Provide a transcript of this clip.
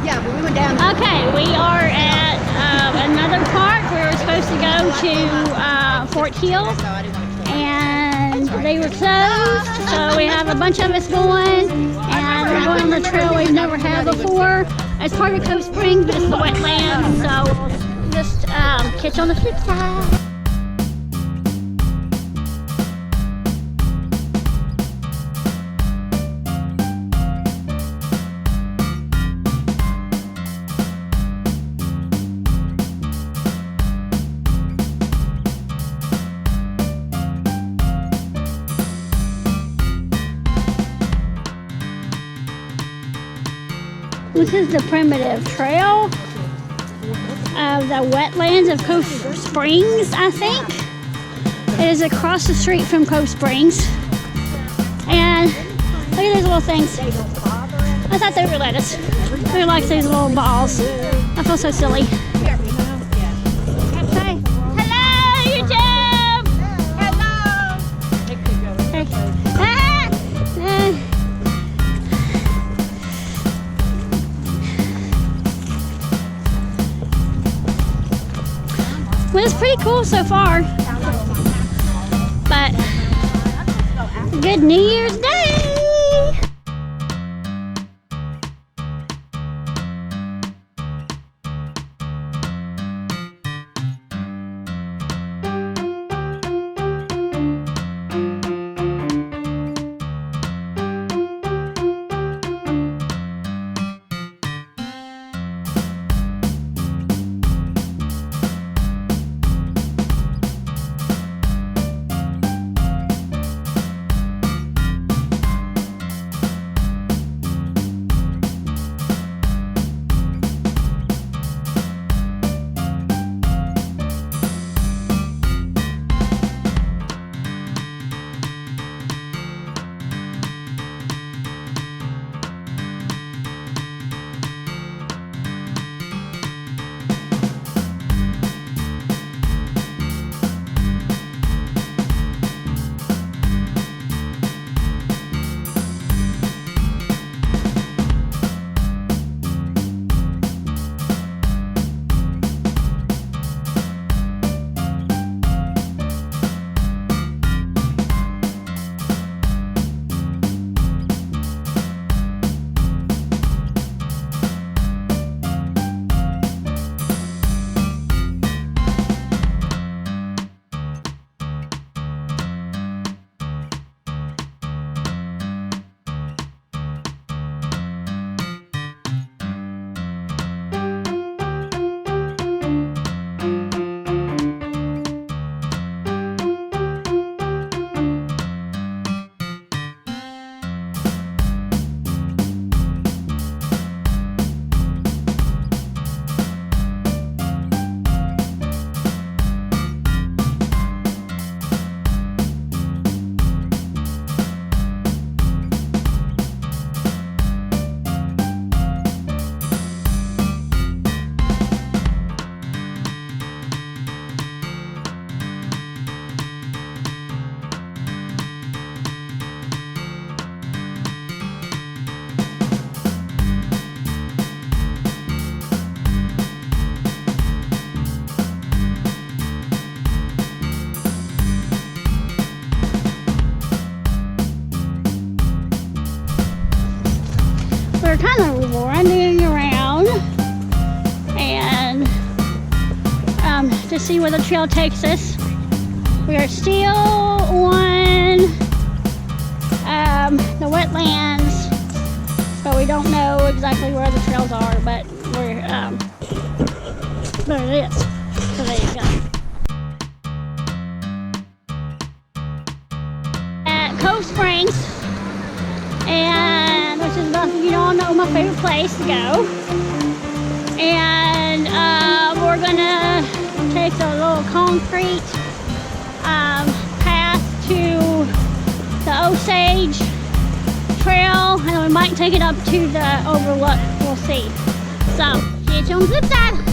Yeah, but we went down. Okay, we are at another park. We were supposed to go to Fort Hill, and they were closed. So we have a bunch of us going, and we're going on the trail we've never had before. It's part of Cove Springs, but it's the wetlands. So we'll just catch you on the flip side. This is the primitive trail of the wetlands of Cove Springs, I think. It is across the street from Cove Springs. And look at these little things. I thought they were lettuce. They like these little balls. I feel so silly. Hi. Hello, YouTube! Hello! Hey. Well, it's pretty cool so far, but good New Year's Day! We're kind of running around and to see where the trail takes us. We are still on the wetlands, but we don't know exactly where the trails are, but we're but it is. So there you go. At Cove Springs, and which is about, you all know, my favorite place to go. And we're gonna take the little concrete path to the Osage Trail, and we might take it up to the overlook. We'll see. So, see you on the flip side.